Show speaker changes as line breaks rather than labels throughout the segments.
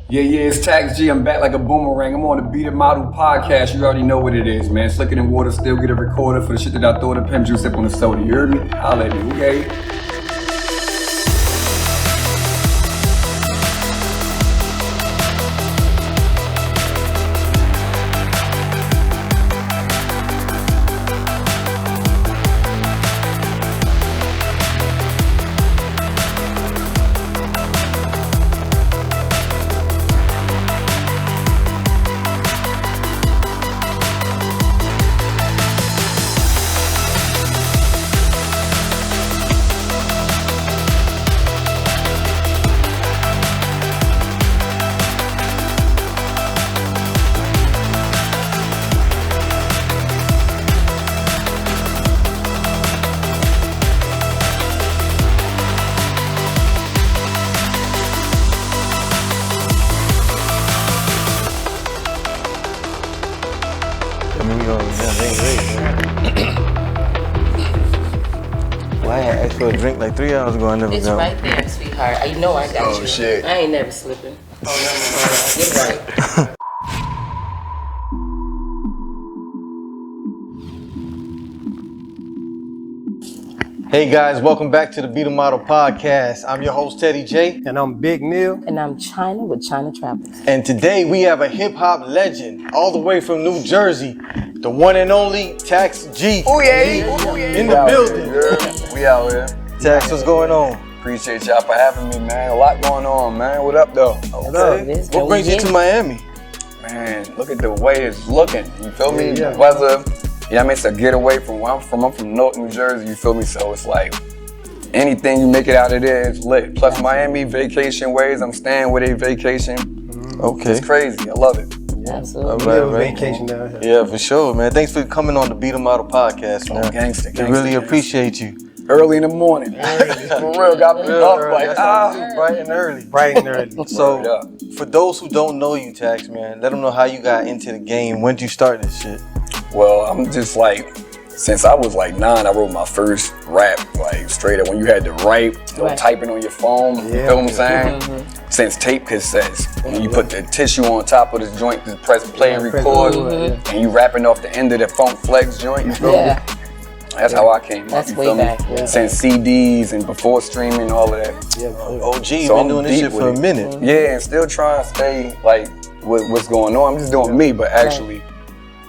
Yeah, it's Tax G. I'm back like a boomerang. I'm on the Beat It Model podcast. You already know what it is, man. Slicker than water, still get a recorder for the shit that I throw the pimp juice up on the soda. You heard me? Holla at me, okay?
Well, I had asked for a drink like 3 hours ago. I never
It's
got
right there, sweetheart. You know I got you.
Shit.
I ain't never slipping. Oh, no. Get right.
Hey guys, welcome back to the Beat It Model podcast. I'm your host Teddy J.
And I'm Big Neil.
And I'm China with China Travels.
And today we have a hip hop legend all the way from New Jersey, the one and only Tax G.
Oh yeah.
In the building.
We out here.
Tax, what's going on?
Appreciate y'all for having me, man. A lot going on, man. What up, though?
Okay. What brings you to Miami?
Man, look at the way it's looking. You feel me?
Yeah.
The weather. You know what I mean? It's a getaway from where I'm from. I'm from North New Jersey, you feel me? So it's like anything you make it out of there is lit. Plus Miami, vacation ways. I'm staying with a vacation.
Okay.
It's crazy. I love it.
Absolutely.
Right.
Vacation down here.
Yeah, for sure, man. Thanks for coming on the Beat It Model podcast, man.
Gangster.
We really appreciate you.
Early in the morning. For real, got me up like,
bright and early.
Bright and early.
So, for those who don't know you, Tax, man, let them know how you got into the game. When did you start this shit?
Well, I'm just like, since I was like 9, I wrote my first rap, like straight up when you had to write, typing on your phone, you feel what I'm saying? Since tape cassettes, when you put the tissue on top of this joint to press play and record, and you rapping off the end of the Funk Flex joint, you feel me? That's how I came
That's
up, you
way
feel
back,
me?
yeah.
Since CDs and before streaming, all of that.
Yeah,
OG, you've
So
been
I'm
doing this
deep
shit for
with
a
it.
minute.
Yeah, and still trying to stay like with what's going on. I'm just doing me, but actually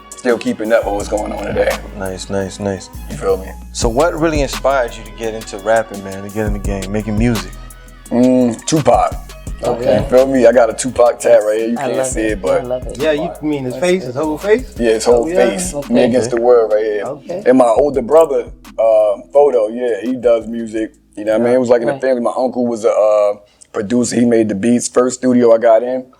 still keeping up with what's going on today.
Nice.
You feel me?
So what really inspired you to get into rapping, man, to get in the game, making music?
Tupac.
Okay.
You feel me? I got a Tupac tat right here. You
I
can't
love
see
it.
it, but
I love it.
Yeah, you mean his face, his whole face?
yeah, his whole
yeah.
face.
Okay.
Me against the world right here.
Okay.
And my older brother, Photo, he does music. You know what I mean? It was like in the family. My uncle was a producer. He made the beats. First studio I got in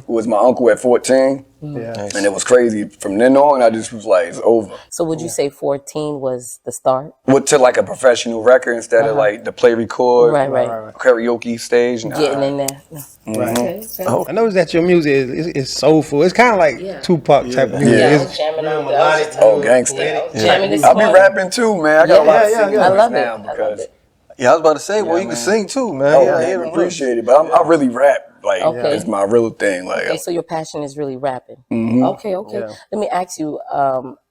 was my uncle at 14.
Yeah.
Nice.
And it was crazy. From then on, I just was like, it's over.
So would you say 14 was the start?
To like a professional record instead of like the play record,
Right.
karaoke stage. Nah.
Getting in there.
Right.
Okay.
I noticed that your music is soulful. It's kind of like Tupac type of music.
Yeah, I
It's-
was jamming on
melodic.
Oh, gangster.
I was jamming this
I be
morning.
rapping too, man. I got a lot of singing
I love
now
it.
because
Yeah, I was about to say, well, you
man.
can sing too, man.
oh,
Yeah, I
man,
hear
I
it.
appreciate it. But I really rap. Like
Okay.
it's my real thing. Like
Okay, so your passion is really rapping.
Mm-hmm.
Okay.
Yeah.
Let me ask you,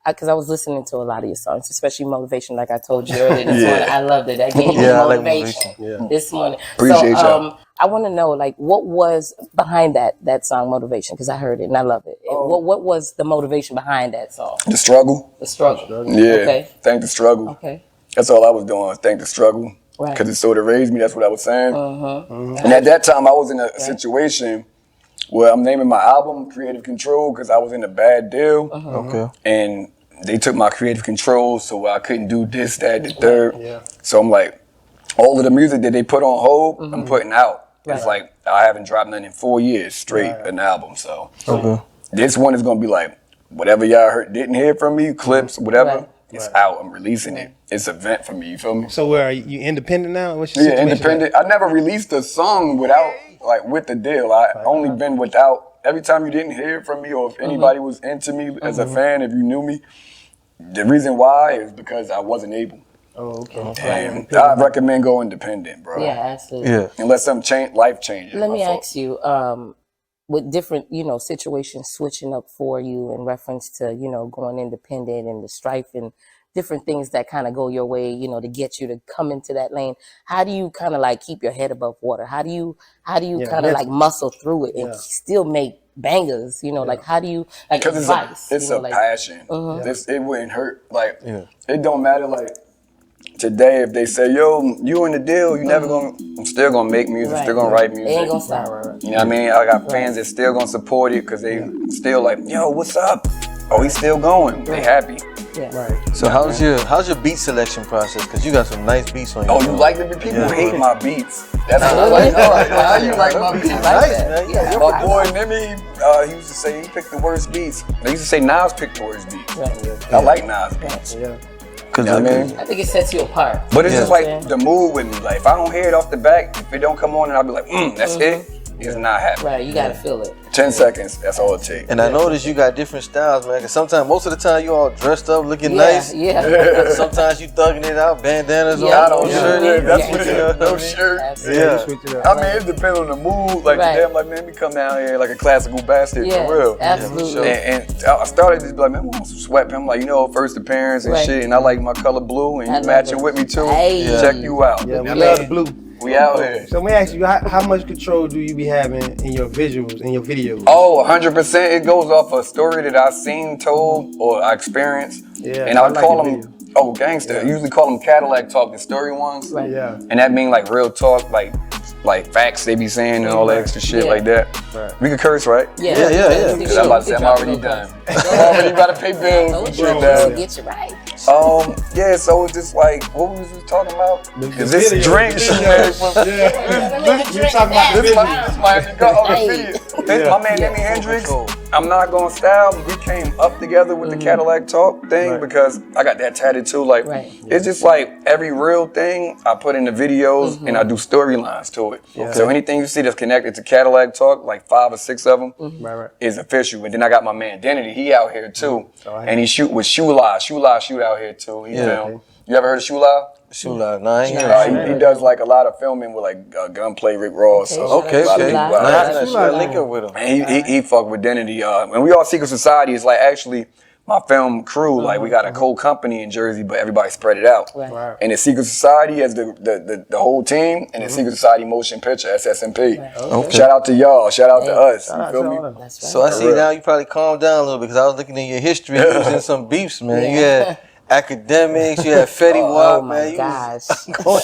because I was listening to a lot of your songs, especially Motivation, like I told you earlier this morning. I loved it. That gave me
Yeah, I like
motivation
Motivation.
this morning.
Appreciate y'all.
I want to know, like, what was behind that song, Motivation? Because I heard it and I love it. What was the motivation behind that song?
the struggle.
The struggle.
Yeah.
Okay.
Thank the struggle.
Okay.
That's all I was doing. Was thank the struggle.
Right.
Because it sort of raised me. That's what I was saying. And at that time, I was in a situation where I'm naming my album Creative Control because I was in a bad deal.
Okay.
And they took my creative control so I couldn't do this, that, the third.
Yeah.
So I'm like, all of the music that they put on hold, I'm putting out. It's like I haven't dropped nothing in 4 years straight, an album. So this one is gonna be like, whatever y'all didn't hear from me, clips, whatever, it's out. I'm releasing it. It's an event for me, you feel me?
So where are you independent now? What's your
Yeah,
situation?
independent. I never released a song without, like, with the deal. I only been without. Every time you didn't hear from me, or if anybody was into me as a fan, if you knew me, the reason why is because I wasn't able.
Oh, okay.
And I recommend go independent, bro.
Yeah, absolutely.
Yeah.
Unless something life changes.
Let me ask you, with different, situations switching up for you in reference to, going independent and the strife and different things that kind of go your way, to get you to come into that lane. How do you kind of like keep your head above water? How do you kind of like muscle through it and still make bangers? Like how do you like advice?
It's a passion. It wouldn't hurt. Like it don't matter. Like today, if they say, "Yo, you in the deal," you never gonna. I'm still gonna make music. Still gonna write music.
It ain't gonna stop.
You know what I mean? I got fans that still gonna support it because they still like, "Yo, what's up? Oh, he's still going." They happy.
Yeah.
Right. So how's your beat selection process? Because you got some nice beats on your
Oh, you like the people hate my beats. That's what I like. How you like my beats?
Nice, man. Yeah.
My boy Nimi, he used to say he picked the worst beats. They used to say Nas picked the worst beats.
Right.
I like Nas beats.
Yeah.
You know what I mean?
I think it sets you apart.
But it's just like the mood with me. Like if I don't hear it off the back, if it don't come on, and I'll be like, that's it. It's not happening.
Right, you gotta feel it.
10 seconds, that's all it takes.
And I noticed you got different styles, man. Cause sometimes, most of the time, you all dressed up, looking nice.
Yeah.
Sometimes you thugging it out, bandanas on.
I don't shirt. That's what it is. No shirt.
Absolutely.
I mean, it depends on the mood. Like today, I'm like, man, we come down here like a classical bastard for real.
Absolutely.
And I started to be like, man, I want some sweatpants. I'm like, first appearance and shit. And I like my color blue, and you matching with me too.
Hey.
Check you out.
Yeah, we love the blue.
We out here.
So let me ask you, how much control do you be having in your visuals, in your videos?
Oh, 100%. It goes off a story that I seen, told, or I experienced.
Yeah,
and I
like
call
the
them, gangster. I usually call them Cadillac talk, the story ones.
Right.
Yeah.
And that mean like real talk, like facts they be saying and all that extra shit like that.
Right.
We could curse, right?
Yeah.
Because I'm about to say I'm already done. I'm already about to pay bills and shit now.
Get you right.
So it's just like, what was we talking about? Is this drink shit?
We're talking about the
This
video.
might have to go on the video. This my man Jimi Hendrix. I'm not gonna style. We came up together with the Cadillac talk thing because I got that tatted too. Like it's just like every real thing I put in the videos and I do storylines to it. So anything you see that's connected to Cadillac talk, like 5 or 6 of them, is official. And then I got my man Identity. He out here too, and he shoot with Shula. Shula shoot out here too. He film. You ever heard of Shula?
Shula, nah, I ain't heard.
He does like a lot of filming with like Gunplay, Rick Ross.
Okay. I link up with him.
And he fuck with Identity. And we all Secret Society is like actually my film crew. Like we got a cold company in Jersey, but everybody spread it out.
Right.
And the Secret Society has the whole team, and the Secret Society Motion Picture SSMP.
Okay.
Shout out to y'all. Shout out to us. You feel me?
That's right.
So I see now you probably calmed down a little bit because I was looking in your history. You was in some beefs, man. You had Academics, you had Fetty Wap, man.
Oh my gosh.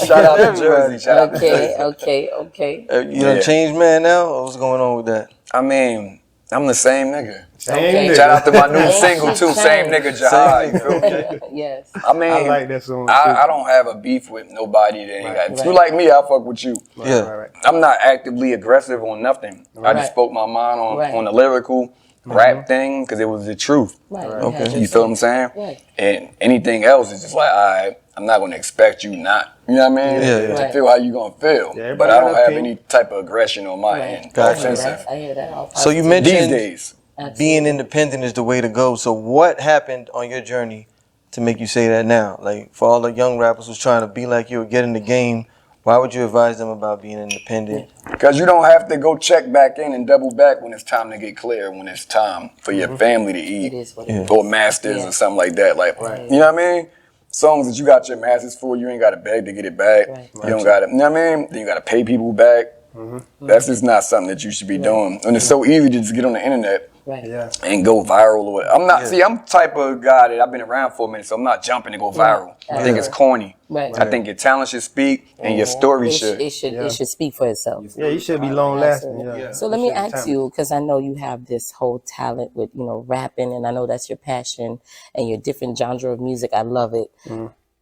Shout out to Jersey. Shout out to Jersey.
Okay.
You done changed man now? Or what's going on with that?
I mean, I'm the same nigga.
Same
Shout out to my new single too. Same nigga, Jahad. You feel me?
Yes.
I mean,
I like that song.
I don't have a beef with nobody that ain't got. If you like me, I'll fuck with you.
Yeah.
I'm not actively aggressive on nothing. I just spoke my mind on the lyrical rap thing because it was the truth.
Right.
Okay.
You feel what I'm saying?
Right.
And anything else is just like, I'm not gonna expect you not. You know what I mean?
Yeah.
To feel how you gonna feel.
Yeah,
but I don't have
opinion.
any type of aggression on my end.
Gotcha.
I hear that all
So you
These
mentioned
days.
being independent is the way to go. So what happened on your journey to make you say that now? Like for all the young rappers who's trying to be like you or get in the game, why would you advise them about being independent?
Because you don't have to go check back in and double back when it's time to get clear, when it's time for your family to eat.
It is what it is.
Or masters or something like that. Like, you know what I mean? Songs that you got your masters for, you ain't got to beg to get it back. You don't got to, you know what I mean? Then you got to pay people back. That's just not something that you should be doing. And it's so easy to just get on the internet and go viral or whatever. I'm not, see, I'm the type of guy that I've been around for a minute, so I'm not jumping to go viral. I think it's corny. I think your talent should speak and your story should.
It should speak for itself.
Yeah, you should be long lasting. Yeah.
So let me ask you, because I know you have this whole talent with, rapping, and I know that's your passion and your different genre of music. I love it.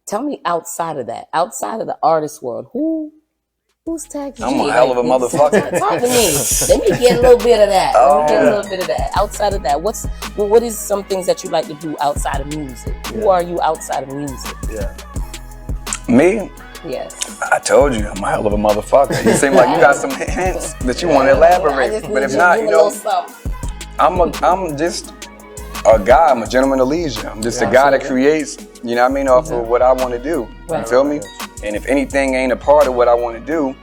Tell me outside of that, outside of the artist world, who's Tax G?
I'm a hell of a motherfucker.
Talk to me. Let me get a little bit of that. Outside of that, what is some things that you like to do outside of music? Who are you outside of music?
Me?
Yes.
I told you, I'm a hell of a motherfucker. You seem like you got some hints that you want to elaborate. But if not, I'm just a guy. I'm a gentleman of leisure. I'm just a guy that creates, off of what I want to do. You feel me? And if anything ain't a part of what I want to do,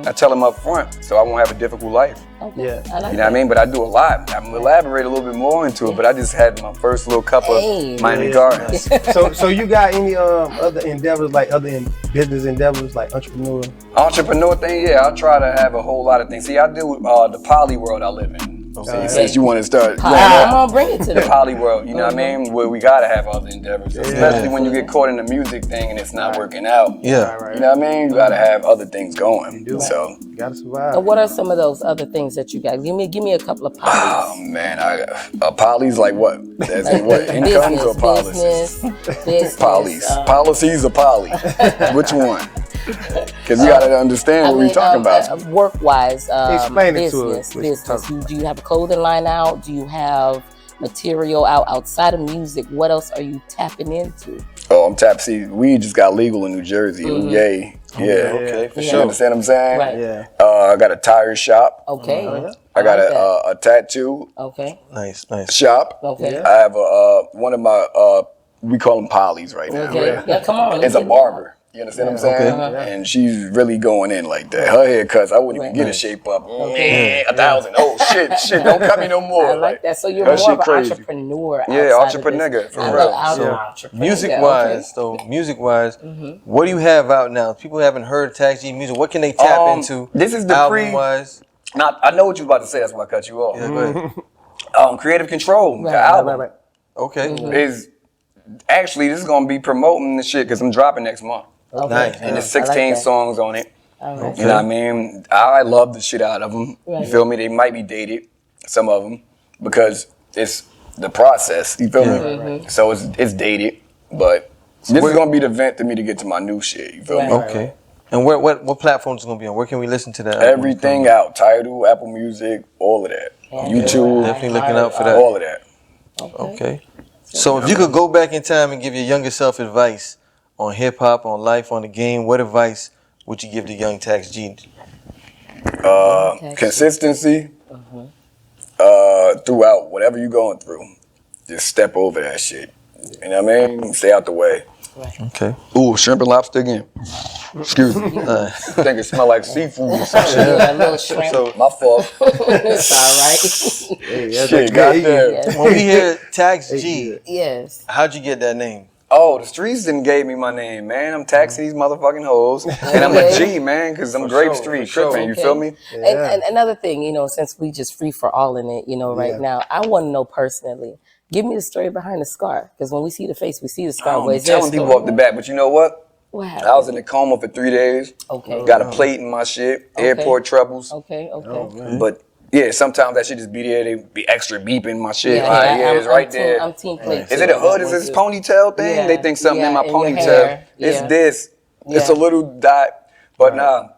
I tell them up front, so I won't have a difficult life.
Okay.
Yeah.
I like
You know what I mean? But I do a lot. I'm gonna elaborate a little bit more into it, but I just had my first little cup of Miami Gardens.
So you got any other endeavors, like business endeavors, like
Entrepreneur thing, yeah, I try to have a whole lot of things. See, I do the poly world I live in.
Okay.
Since you want to start
I'm gonna bring it to
the poly world, you know what I mean? Where we gotta have other endeavors, especially when you get caught in the music thing and it's not working out.
Yeah.
You know what I mean? You gotta have other things going. So
you gotta survive.
So what are some of those other things that you got? Give me a couple of polys.
oh man, I got polys like what? As in what? Incomes or policies?
Business,
Policies. Policies or poly? Which one? Because you gotta understand what we're talking about.
Work-wise,
Explain it to us.
business. Do you have a clothing line out? Do you have material out outside of music? What else are you tapping into?
Oh, I'm tapped. See, we just got legal in New Jersey. Yay. Yeah.
Okay, for
You
sure.
understand what I'm saying?
Right.
Yeah.
I got a tire shop.
Okay.
I got
like that.
a tattoo
Okay.
Nice.
shop.
Okay.
I have one of my we call them polys right now.
Okay. Yeah, come on.
It's a barber. You understand what I'm saying? And she's really going in like that. Her haircuts, I wouldn't even get a shape up.
Okay.
1,000. Oh shit, don't cut me no more.
I like that. So you're
that
more
shit
of an
crazy.
entrepreneur.
Yeah,
outside of
entrepreneur,
this.
for
I
real.
love
Yeah.
entrepreneur.
Music-wise, though, what do you have out now? People haven't heard Tax G music. What can they tap into?
This is the
album-wise?
Now, I know what you about to say. That's why I cut you off.
Yeah, go ahead.
Creative Control, the album
Okay.
is actually this is gonna be promoting the shit because I'm dropping next month.
Okay.
Nice.
And there's 16 songs on it.
Right.
You know what I mean? I love the shit out of them.
Right.
You feel me? They might be dated, some of them, because it's the process. You feel me? So it's dated, but this is gonna be the vent to me to get to my new shit. You feel me?
Okay. And what platforms is it gonna be on? Where can we listen to that?
Everything out. Tidal, Apple Music, all of that. YouTube,
Definitely looking out for that.
all of that.
Okay. So if you could go back in time and give your younger self advice on hip hop, on life, on the game, what advice would you give the young Tax G?
Consistency throughout whatever you're going through. Just step over that shit. You know what I mean? Stay out the way.
Okay.
Ooh, shrimp and lobster again. Excuse me. I think it smell like seafood or some shit.
Yeah, a little shrimp.
So, my fault.
It's all right.
Shit, goddamn.
When we hear Tax G,
Yes.
how'd you get that name?
Oh, the streets didn't gave me my name, man. I'm taxing these motherfucking hoes. And I'm a G, man, because I'm Grape Street tripping. You feel me?
And another thing, since we just free for all in it, right now, I want to know personally. Give me the story behind the scar, because when we see the face, we see the scar.
I'm telling people off the bat, but you know what?
What happened?
I was in a coma for 3 days.
Okay.
Got a plate in my shit. Airport troubles.
Okay.
But yeah, sometimes that shit just be there. They be extra beeping my shit.
Yeah,
It's right there.
I'm team plate.
Is it a hood? Is this ponytail thing?
Yeah.
They think something in my
Yeah, in your
ponytail.
hair.
It's
Yeah.
this. It's a little dot. But nah.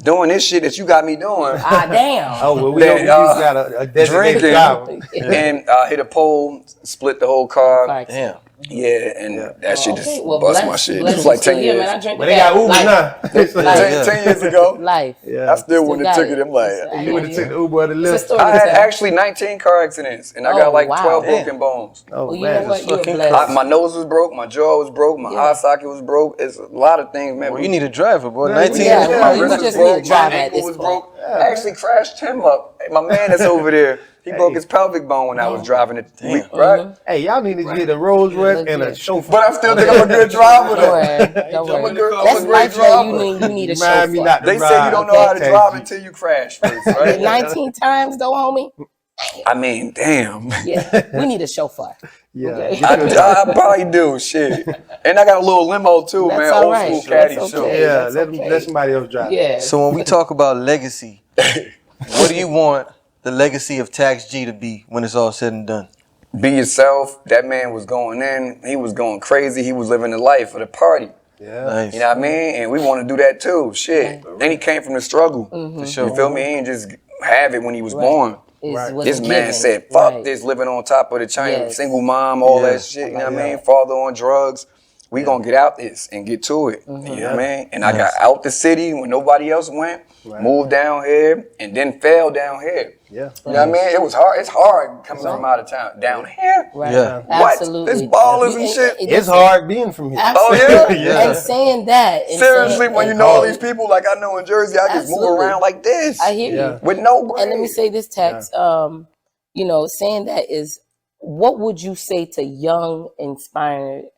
Doing this shit that you got me doing.
Damn.
Oh, well, we got a designated
Drinking
driver.
and I hit a pole, split the whole car.
Damn.
Yeah, and that shit just
Well,
bust my shit. It was like 10 years.
But they got Uber now.
Life.
10 years ago.
Life.
I still wouldn't have
got
took it. I'm like,
You would have took the Uber or the Lyft.
I had actually 19 car accidents, and I got like 12 broken bones.
Oh,
Well, you know what? You're
fucking
blessed.
My nose was broke, my jaw was broke, my eye socket was broke. It's a lot of things, man.
Well, you need a driver, boy. 19
Yeah,
years.
well,
my
you
wrist was
just need a
broke, my
driver at
ankle
this
was
point.
broke. I actually crashed him up. My man that's over there, he broke his pelvic bone when I was driving it. Right?
Hey, y'all need to get a Rolls Royce and a chauffeur.
But I still think I'm a good driver,
Don't
though.
worry. Don't worry.
I'm a
That's
great
life that
driver.
you need a
Remind me
chauffeur.
not to
They say
ride.
you don't know how to
Okay,
drive
G.
until you crash first, right?
19 times though, homie.
I mean, damn.
Yeah, we need a chauffeur.
Yeah.
Okay.
I probably do, shit. And I got a little limo too,
That's
man.
all
Old
right.
school
That's
caddy
okay.
too.
Yeah,
That's
let
okay.
somebody else drive.
Yeah.
So when we talk about legacy, what do you want the legacy of Tax G to be when it's all said and done?
Be yourself. That man was going in. He was going crazy. He was living the life of the party.
Yeah.
Nice.
You know what I mean? And we want to do that too. Shit. And he came from the struggle.
For sure.
You feel me? He didn't just have it when he was born.
Was
This man
given.
said, fuck
Right.
this, living on top of the chain,
Yes.
single mom, all that shit, you know what I mean? Father on drugs. We gonna get out this and get to it. You know what I mean? And I got out the city when nobody else went. moved down here, and then fell down here.
Yeah.
You know what I mean? It was hard. It's hard coming from out of town. Down here?
Right.
Yeah.
What?
Absolutely.
There's ballers and shit.
It's hard being from here.
Absolutely.
yeah?
And saying that. And
Seriously,
saying,
when you know all these people like I know in Jersey, I just move
Absolutely.
around like this.
I hear you.
With no brain.
And let me say this, Tex. You know, saying that is, what would you say to young,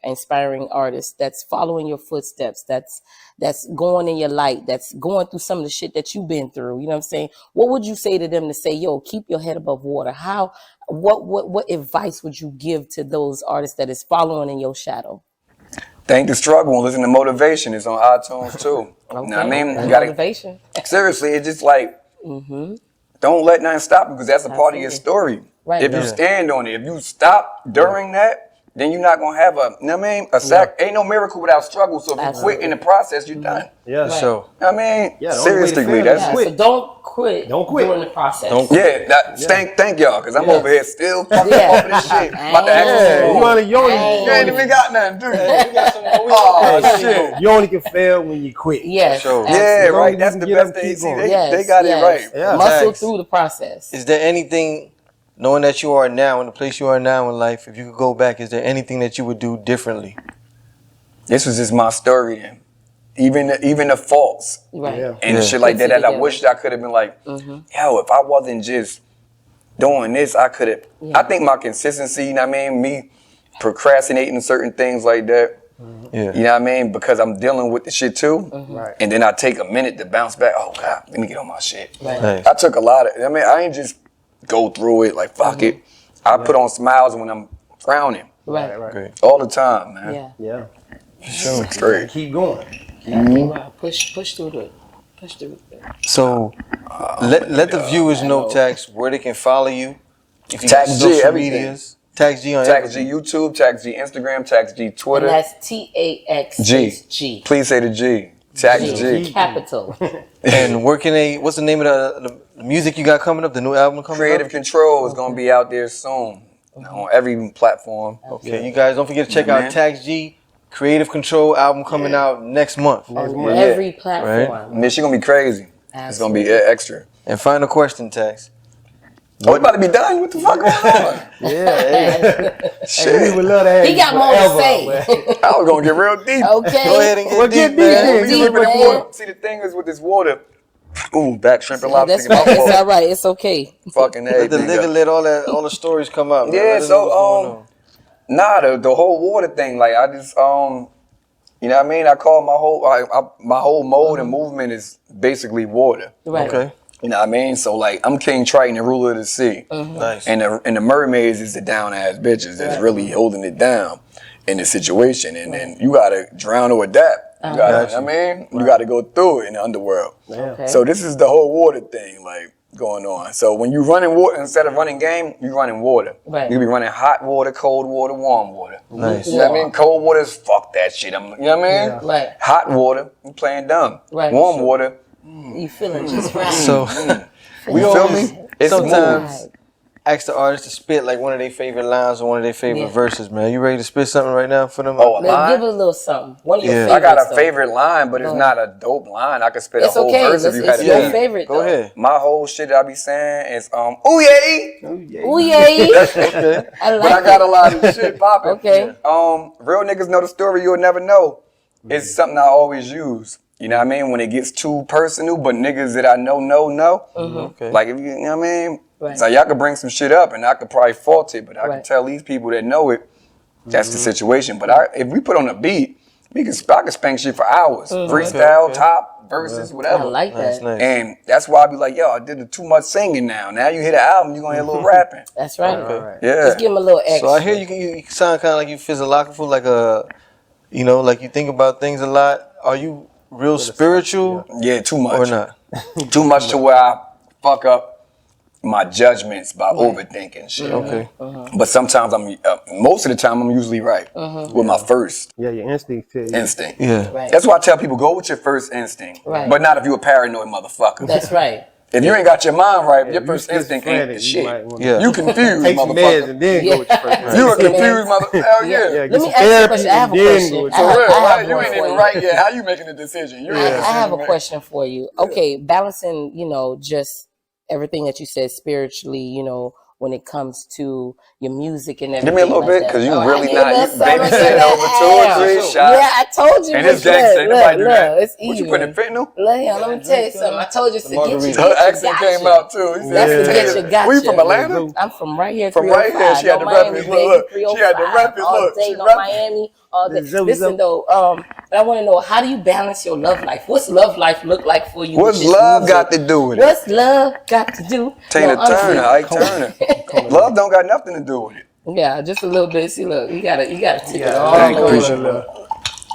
inspiring artists that's following your footsteps, that's going in your light, that's going through some of the shit that you've been through? You know what I'm saying? What would you say to them to say, yo, keep your head above water? How? What advice would you give to those artists that is following in your shadow?
Thank the struggle and listen to motivation. It's on iTunes too.
Okay.
You know what I mean?
That's
You gotta,
motivation.
seriously, it's just like, don't let nothing stop you because that's a part of your story.
Right.
If you stand on it, if you stop during that, then you're not gonna have a, you know what I mean? A sack. Ain't no miracle without struggle. So if you quit in the process, you're done.
Yeah.
Right.
So,
I mean,
Yeah, the only way to
seriously,
fail
that's
is
Yeah,
quit.
so don't quit.
Don't quit.
During the process.
Don't quit.
Thank y'all, because I'm over here still fucking
Yeah.
over this shit. About to ask
Yeah,
you.
you
ain't even got nothing, do you? Oh, shit.
You only can fail when you quit.
Yes.
Sure.
Yeah,
absolutely.
right.
you
That's
can
the
get
best
up,
thing.
keep
See,
going.
they got it right.
Yeah.
Muscle
Thanks.
through the process.
Is there anything, knowing that you are now in the place you are now in life, if you could go back, is there anything that you would do differently?
This was just my story then. Even the faults
Right.
Yeah.
and shit like that,
Puts it
that I
together.
wished I could have been like, yo, if I wasn't just doing this, I could have.
Yeah.
I think my consistency, you know what I mean? Me procrastinating certain things like that.
Yeah.
You know what I mean? Because I'm dealing with the shit too.
Right.
And then I take a minute to bounce back. Oh, God, let me get on my shit.
Right.
Nice.
I took a lot of, I mean, I ain't just go through it like, fuck it. I put on smiles when I'm frowning
Right.
Right.
Great.
all the time, man.
Yeah.
Yeah.
Sure. Straight.
Keep going.
Right. Push through it. Push through it.
So, let the viewers know, Tax, where they can follow you. If you
Tax
got
G,
social
everything.
medias. Tax G on
Tax G
everything.
YouTube, Tax G Instagram, Tax G Twitter.
And that's TAX.
Please say the G. Tax
G.
G.
Capital.
And where can they, what's the name of the music you got coming up, the new album coming
Creative
up?
Control is going to be out there soon on every platform.
Okay, you guys don't forget to check
Yeah,
out
man.
Tax G, Creative Control album coming out next month.
On every platform.
Right.
Man, she's going to be crazy. It's going to be extra.
And final question, Tax.
Oh, we about to be done? What the fuck going on?
Hey, we would love to have
He
you
got more to
forever,
say.
man.
I was going to get real deep.
Okay.
Go ahead and get
Well,
deep,
get deep,
man.
man.
We
Deep,
slipping in
man.
water. See, the thing is with this water, ooh, back shrimp and lobster.
That's right. It's all right. It's okay.
Fucking
Let the
everything.
liquor let all the stories come out, man.
Yeah,
Let us know what's going on.
Nah, the whole water thing, like I just you know what I mean? I call my whole mode and movement is basically water.
Right.
Okay.
You know what I mean? So like I'm King Triton, the ruler of the sea.
Nice.
And the mermaids is the down ass bitches that's really holding it down in the situation. And then you gotta drown or adapt. You gotta, you know what I mean? You gotta go through it in the underworld.
Okay.
So this is the whole water thing, like going on. So when you running water, instead of running game, you running water.
Right.
You be running hot water, cold water, warm water.
Nice.
You know what I mean? Cold water is fuck that shit. You know what I mean?
Yeah.
Right.
Hot water, you playing dumb.
Right.
Warm water,
You feeling just right.
So, we
you feel
always
me? It's
sometimes
smooth.
ask the artist to spit like one of their favorite lines or one of their favorite
Yeah.
verses, man. You ready to spit something right now for them?
Oh, a
Let's give
line?
it a little something. One of your
Yeah.
I
favorites.
got a
though.
favorite line, but it's
Go
not a dope line. I could spit
It's
a whole
okay.
verse if you had
It's
a
your
beat.
favorite.
Go
though.
ahead.
My whole shit I be saying is ooh yay,
Ooh yay.
Okay.
I like
but I got
it.
a lot of shit popping.
Okay.
Real niggas know the story you'll never know. It's something I always use. You know what I mean? When it gets too personal, but niggas that I know.
Okay.
Like if you know what I mean?
Right.
So y'all could bring some shit up and I could probably fault it, but I
Right.
can tell these people that know it, that's the situation. But if we put on a beat, I could spank shit for hours. Freestyle,
Okay.
top, verses,
I
whatever.
like
Nice,
that.
nice.
And that's why I be like, yo, I did too much singing now. Now you hear the album, you're gonna hear a little rapping.
That's right.
Okay.
Yeah.
Just give him a little extra.
So I hear you sound kind of like you physiological, like like you think about things a lot. Are you real spiritual
Yeah, too much.
or not?
Too much to where I fuck up my judgments by overthinking shit.
Okay.
But sometimes most of the time I'm usually right with my first
Yeah, your instinct tell you.
instinct.
Yeah.
Right.
That's why I tell people go with your first instinct.
Right.
But not if you're a paranoid motherfucker.
That's right.
If you ain't got your mind right, your first instinct ain't the shit. You confused,
take some meds and
motherfucker.
then go with your first.
You a confused motherfucker. Hell yeah.
Let me ask you a question. I have a question.
For real, right? You ain't even right yet. How you making a decision?
I have a question for you. Okay, balancing, just everything that you said spiritually, when it comes to your music and everything.
Give me a little bit, because you really not babysitting over 2 or 3 shots.
Yeah, I told you.
And it's gangsta. Nobody do that.
It's
What you putting in fentanyl?
Let me tell you something. I told you it's to get you.
Her accent came out too.
That's to get you gotcha.
Were you from Atlanta?
I'm from right here.
From right here. She had the rapid look. She had the rapid look.
She Miami all day. Listen though, I want to know, how do you balance your love life? What's love life look like for you?
What's love got to do with it?
What's love got to do?
Tina Turner, Ike Turner. Love don't got nothing to do with it.
Yeah, just a little bit. See, look, you gotta tip it all over.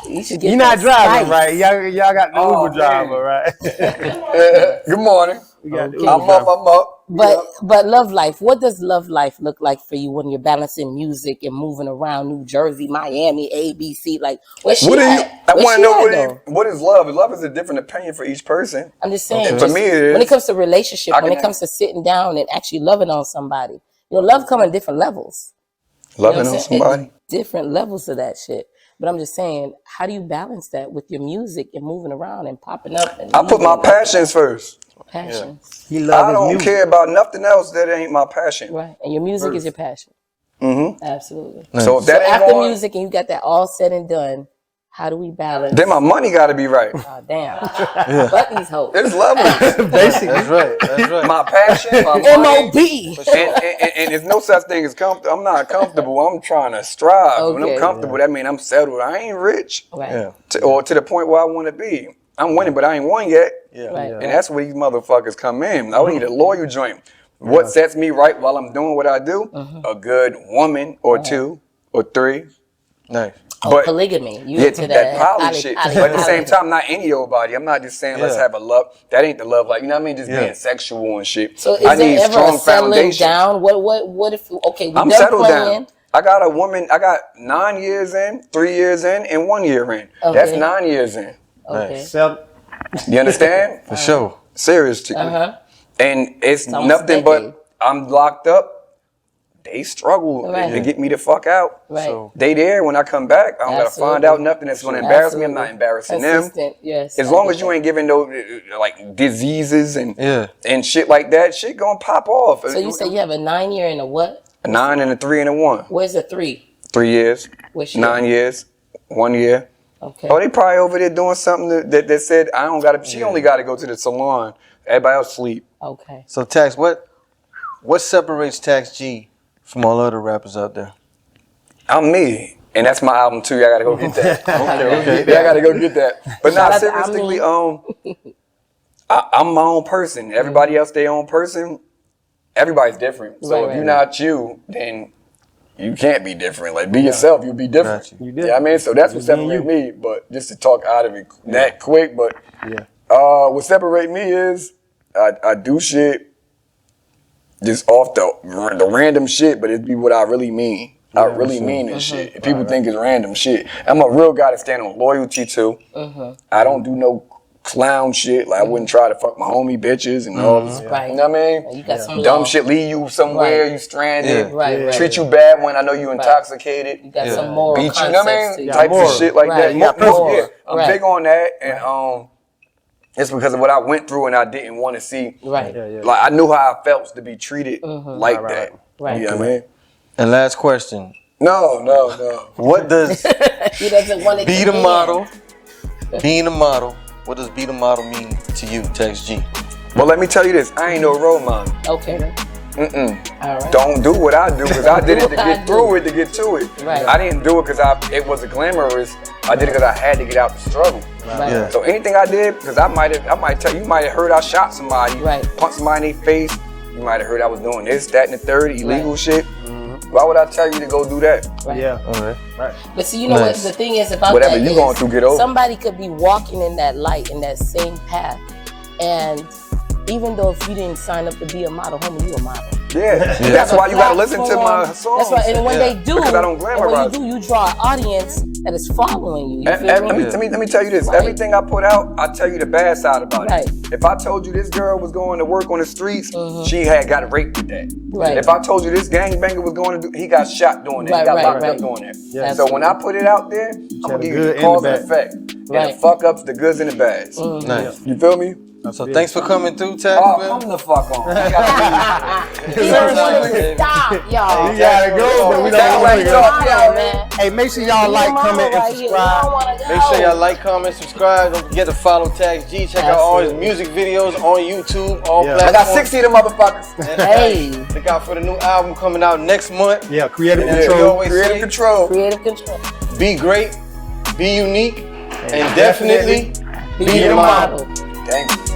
You should get.
You're not driving, right? Y'all got the Uber driver, right?
Good morning. I'm up.
But love life. What does love life look like for you when you're balancing music and moving around New Jersey, Miami, ABC? Like, where's she at?
I want to know what is love. Love is a different opinion for each person.
I'm just saying.
For me, it is.
When it comes to relationship, when it comes to sitting down and actually loving on somebody, love comes in different levels.
Loving on somebody?
Different levels of that shit. But I'm just saying, how do you balance that with your music and moving around and popping up? And
I put my passions first.
Passions.
I don't care about nothing else that ain't my passion.
Right. And your music is your passion.
Mm-hmm.
Absolutely.
So if that ain't
after music and you got that all said and done, how do we balance?
Then my money got to be right.
Oh, damn. Fuck these hoes.
It's levels.
Basically. That's right.
My passion, my money.
M.O.B.
And there's no such thing as comfortable. I'm not comfortable. I'm trying to strive.
Okay.
When I'm comfortable, that means I'm settled. I ain't rich.
Right.
Or to the point where I want to be. I'm winning, but I ain't won yet.
Right.
And that's where these motherfuckers come in. I need a loyal joint. What sets me right while I'm doing what I do? A good woman or 2 or 3.
Nice.
But
polygamy. You into
that poly shit. But at the same time, not any old body. I'm not just saying let's have a love. That ain't the love. Like, you know what I mean? Just being sexual and shit.
So is
I
there
need
ever
strong
a settling
foundation.
down? What if, okay,
I'm settled down. I got a woman, I got 9 years in, 3 years in, and 1 year in. Okay. That's 9 years in.
Okay.
You understand?
For sure.
Seriously. And it's nothing but I'm locked up. They struggle to get me the fuck out.
Right.
So they there when I come back. I don't gotta find out nothing that's gonna embarrass me. I'm not embarrassing them.
Yes.
As long as you ain't giving no like diseases and shit like that, shit gonna pop off.
So you say you have a 9 year and a what?
A 9 and a 3 and a 1.
Where's the 3?
3 years.
What's
9 years. 1 year.
Okay.
Oh, they probably over there doing something that said I don't gotta. She only gotta go to the salon. Everybody else sleep.
Okay.
So Tax, what separates Tax G from all other rappers out there? I'm
me. And that's my album too. I gotta go get that. Okay. I gotta go get that. But not seriously, I'm my own person. Everybody else their own person. Everybody's different. So if you're not you, then you can't be different. Like be yourself, you'll be different. You know what I mean? So that's what separates me. But just to talk out of it that quick, but what separates me is I do shit just off the random shit, but it be what I really mean. I really mean this shit. If people think it's random shit, I'm a real guy to stand on loyalty to. I don't do no clown shit. Like I wouldn't try to fuck my homie bitches and all this. You know what I mean?
You got some
dumb shit leave you somewhere, you stranded. Treat you bad when I know you intoxicated.
You got some moral
beat you, you know what I mean? Type of shit like that. I'm big on that, and it's because of what I went through and I didn't want to see. Like I knew how I felt to be treated like that. You know what I mean?
And last question.
No.
What does
he doesn't want to
be the model? Being a model. What does be the model mean to you, Tax G?
Well, let me tell you this. I ain't no role model.
Okay. All right.
Don't do what I do because I did it to get through it, to get to it.
Right.
I didn't do it because it wasn't glamorous. I did it because I had to get out the struggle.
Right. Yeah.
So anything I did, because I might tell you might have heard I shot somebody, punched somebody in their face. You might have heard I was doing this, that, and the third, illegal shit. Why would I tell you to go do that?
Right.
But see, you know what the thing is about
whatever
that
you
is
going through, get over.
Somebody could be walking in that light, in that same path, and even though if you didn't sign up to be a model, homie, you a model.
Yeah, that's why you gotta listen to my songs.
That's right, and when they do,
because I don't glamorize.
When you draw an audience that is following you.
Let me tell you this.
Right.
Everything I put out, I tell you the bad side about
Right.
it. If I told you this girl was going to work on the streets, she had got raped with that.
Right.
If I told you this gangbanger was going to do, he got shot doing that. He got locked up doing that.
Yeah.
So when I put it out there, I'm gonna give you the cause and effect. And the fuck ups, the goods and the bads.
Nice.
You feel me?
So thanks for coming through, Tag.
Oh, come the fuck on.
Stop, y'all.
You gotta go, but we don't want to go.
Man.
Hey, make sure y'all like, comment, and subscribe.
Make sure y'all like, comment, subscribe. Don't forget to follow Tags G. Check out all his music videos on YouTube, all platforms.
I got 60 of them motherfuckers.
Hey.
Look out for the new album coming out next month.
Yeah, Creative Control.
Creative Control.
Creative Control.
Be great, be unique, and definitely
be the model.
Thank you.